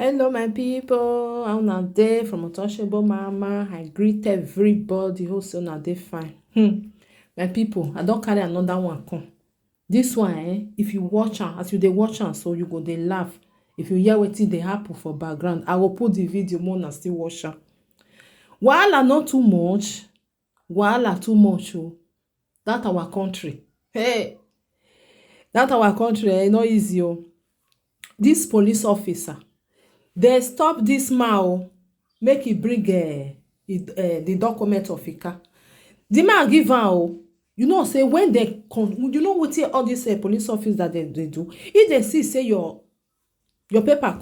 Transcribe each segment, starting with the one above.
Hello, my people. I'm not there from Untouchable Mama. I greet everybody. Hope so not they fine. My people, I don't carry another one come. This one, if you watch am, as you dey watch am, so you go dey laugh. If you hear wetin dey happen for background, I will put the video more and still watch am. Wahala not too much. Wahala too much. Oh, that our country. Hey, that our country, no easy. Oh, this police officer. They stop this man make e bring the document of ika. The man give am you know say when they you know wetin all these police officers that they do, if they see say your paper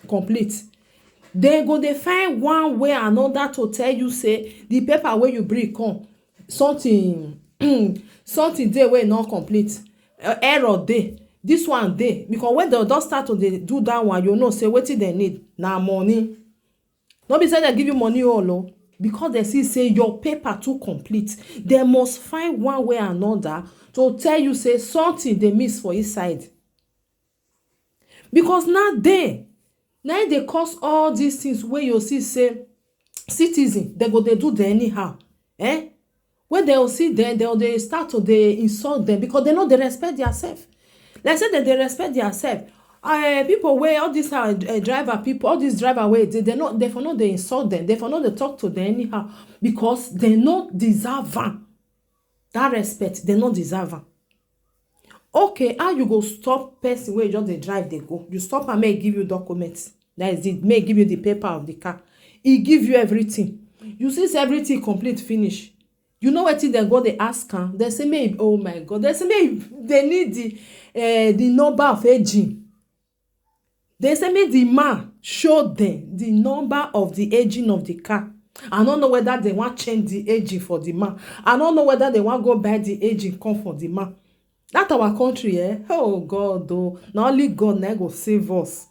complete, they go dey find one way or another to tell you say the paper wey you bring come something something dey wey no complete, error dey. This one dey because when they don start to dey do that one, you know say wetin dem need na money. No be say dem give you money all o, because dem see say your paper too complete, dem must find one way or another to tell you say something dey miss for inside. Because na dey cause all these things wey you see say citizen dem go dey do dem anyhow. When dem see dem dey start to dey insult dem because dem no dey respect theirself. Like say dem dey respect theirself. People wey all these driver people, all these driver wey dey for no dey insult dem, dey for no dey talk to dem anyhow because dem no deserve am. That respect dem no deserve am. Okay, how you go stop person wey just dey drive dey go? You stop am make e give you document. That is it, make e give you the paper of the car. E give you everything. You see say everything complete finish. You know wetin dem go dey ask am? Dem say make, oh my God, dem say make they need the number of aging. They say make the man show them the number of the aging of the car. I don't know whether they want change the aging for the man. I don't know whether they want go buy the aging come for the man. That our country, oh God, oh, not only God na go save us.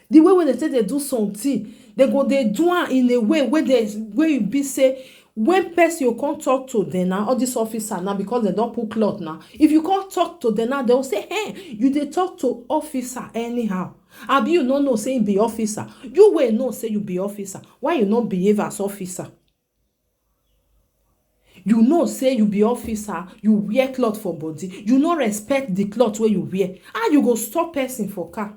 The way when they say they do something, they do it in a way where you be say when person you can't talk to them now, all this officer now, because they don't put cloth now. If you can't talk to them now, they will say, hey, you dey talk to officer anyhow. Abi you no know say you be officer. You will know say you be officer. Why you not behave as officer? You know say you be officer, you wear cloth for body. You no respect the cloth where you wear. How you go stop person for car?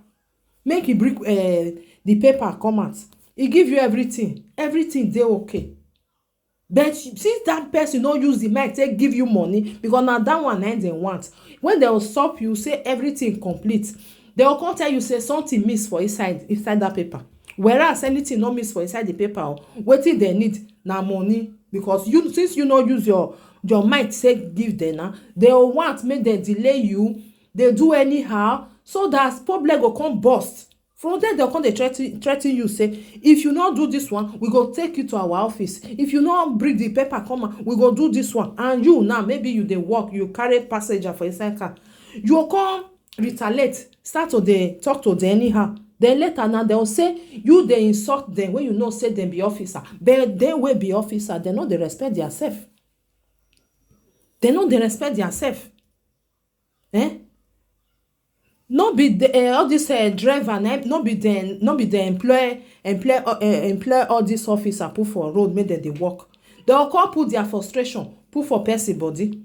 Make e bring the paper come out. E give you everything. Everything dey okay. But since that person no use the mic take give you money, because na that one na dem want. When they will stop you, say everything complete, they will come tell you say something miss for inside that paper. Whereas anything no miss for inside the paper, wetin they need na money. Because you, since you no use your mic say give them now, they will want make dem delay you. They do anyhow so that problem go come burst. From there they'll come dey threaten you say if you no do this one, we go take you to our office. If you no bring the paper come out, we go do this one. And you now, maybe you dey work, you carry passenger for inside car, you come retaliate, start to dey talk to them anyhow. Then later now they'll say you dey insult them when you know say them be officer. But they will be officer, they no dey respect theirself. They no dey respect theirself. No be the all this driver, no be the employ all this officer put for road make dem dey work. They will come put their frustration put for person body.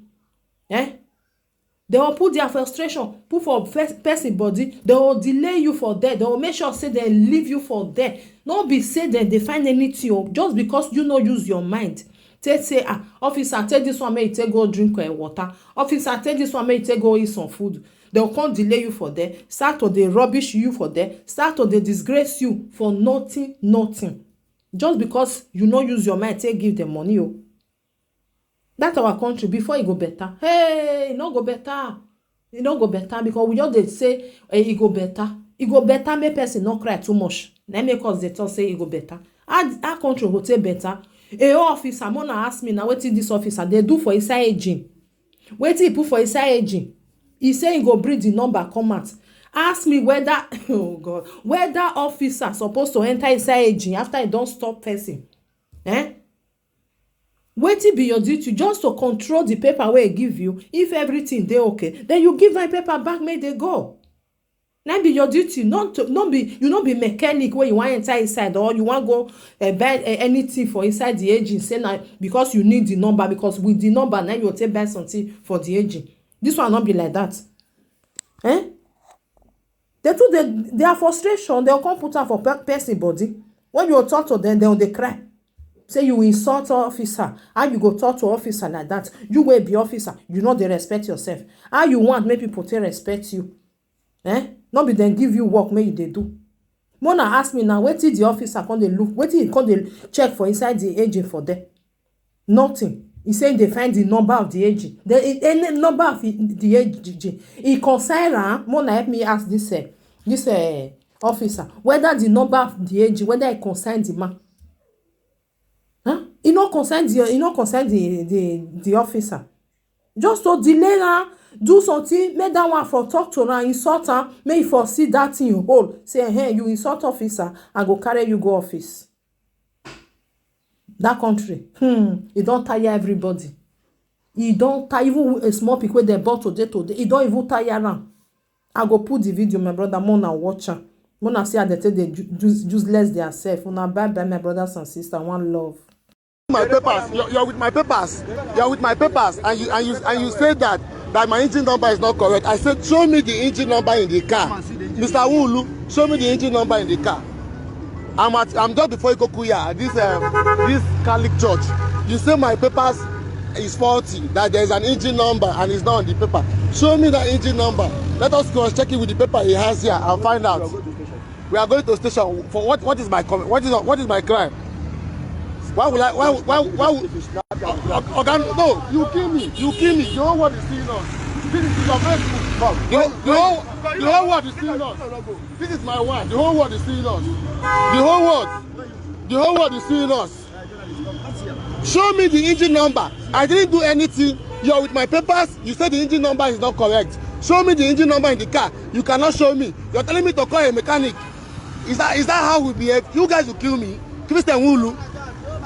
They will put their frustration put for person body. They will delay you for there. They will make sure say they leave you for there. No be say dem dey find anything just because you no use your mind. Take say officer, take this one make you take go drink water. Officer, take this one make you take go eat some food. They will come delay you for there, start to dey rubbish you for there, start to dey disgrace you for nothing. Just because you no use your mind take give them money. That our country, before e go better, hey, e no go better. E no go better because we just dey say e go better. E go better make person no cry too much. Na make us dey talk say e go better. Our country go take better. Officer, mona ask me now wetin this officer dey do for inside aging. Wetin e put for inside aging? He say he go bring the number come out. Ask me whether oh God, whether officer supposed to enter inside aging after he don stop person. Wetin be your duty? Just to control the paper wey he give you. If everything dey okay, then you give my paper back, make they go. That be your duty. Not be you not be mechanic where you want enter inside or you want go buy anything for inside the agent. Say now because you need the number, because with the number now you will take buy something for the agent. This one not be like that. Eh? Their frustration, they'll come put out for person body. When you talk to them, they'll cry. Say you insult officer. How you go talk to officer like that? You will be officer. You know they respect yourself. How you want make people to respect you? Eh? Not be then give you work, make you they do. Mona ask me now, wait till the officer come they look, wait till he come they check for inside the agent for them. Nothing. He saying they find the number of the agent. Any number of the agent. He concern Mona help me ask this officer whether the number of the agent, whether it concern the man. Huh? He not concern the officer. Just to delay her, do something, make that one for talk to her, insult her, make for see that thing you hold. Say, hey, you insult officer, I go carry you go office. That country, it don't tire everybody. It don't tire even a small people wey dem born today. It don't even tire am. I go put the video, my brother. Mona watch am. Mona see how they take they useless themselves. Una bye bye, my brothers and sisters. One love. My papers. You're with my papers. You're with my papers, and you say that my engine number is not correct. I said, show me the engine number in the car, Mr. Wulu. Show me the engine number in the car. I'm just before Ikokuya, this Catholic church. You say my papers is faulty, that there is an engine number and it's not on the paper. Show me that engine number. Let us cross check it with the paper he has here and find out. We are going to station for what is my comment? What is my crime? Why would no, you kill me. You know what is seeing us. This is your Facebook. The whole world is seeing us. This is my wife. The whole world is seeing us. The whole world is seeing us. Show me the engine number. I didn't do anything. You're with my papers. You said the engine number is not correct. Show me the engine number in the car. You cannot show me. You're telling me to call a mechanic. Is that how we behave? You guys will kill me. Christian Wulu,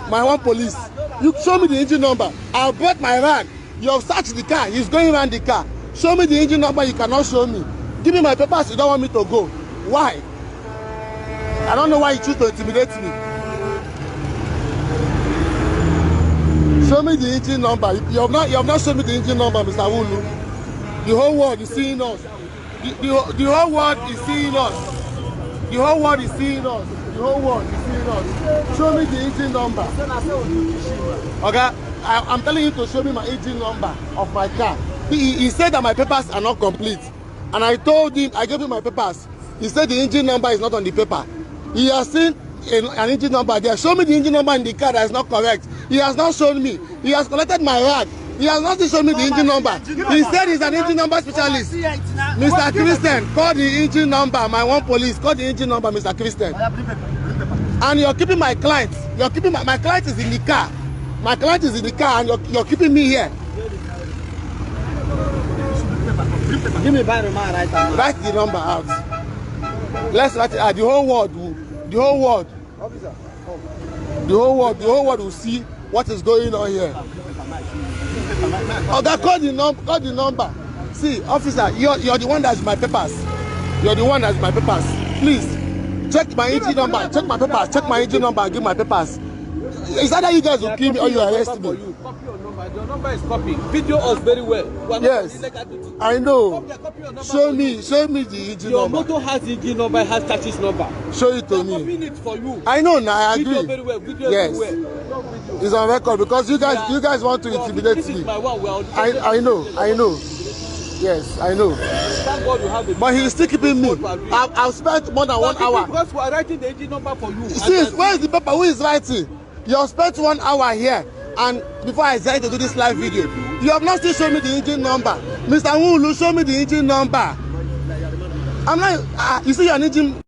my one police. You show me the engine number. I brought my rag. You have searched the car. He's going around the car. Show me the engine number. You cannot show me. Give me my papers. You don't want me to go. Why? I don't know why you choose to intimidate me. Show me the engine number. You have not shown me the engine number, Mr. Wulu. The whole world is seeing us. The whole world is seeing us. The whole world is seeing us. The whole world is seeing us. Show me the engine number. Okay, I'm telling you to show me my engine number of my car. He said that my papers are not complete, and I told him, I gave him my papers. He said the engine number is not on the paper. He has seen an engine number there. Show me the engine number in the car that is not correct. He has not shown me. He has collected my rag. He has not shown me the engine number. He said he's an engine number specialist. Mr. Christian, call the engine number. My one police, call the engine number, Mr. Christian. And you're keeping my client. You're keeping my client is in the car. My client is in the car, and you're keeping me here. Give me by the man right now. Write the number out. Let's write it out. The whole world, the whole world will see what is going on here. Okay, call the number. See, officer, you're the one that's my papers. You're the one that's my papers. Please check my engine number. Check my papers. Check my engine number and give my papers. Is that how you guys will kill me or you arrest me? Copy your number. Your number is copied. Video us very well. Yes, I know. Show me the engine your number. motor has the engine number, has chassis number. Show it to I'm me. copying it for you. I know now. I Video agree. very well. Video Yes. everywhere. It's on record because you guys want to intimidate This is me. my one. I know. Yes, I know. Thank God you have it. But he's still keeping me. I've spent more than 1 hour. Because we are writing the engine number for you. See, where is the paper? Who is writing? You have spent 1 hour here, and before I decided to do this live video, you have not still shown me the engine number. Mr. Wulu, show me the engine number. I'm not. You see, an engine.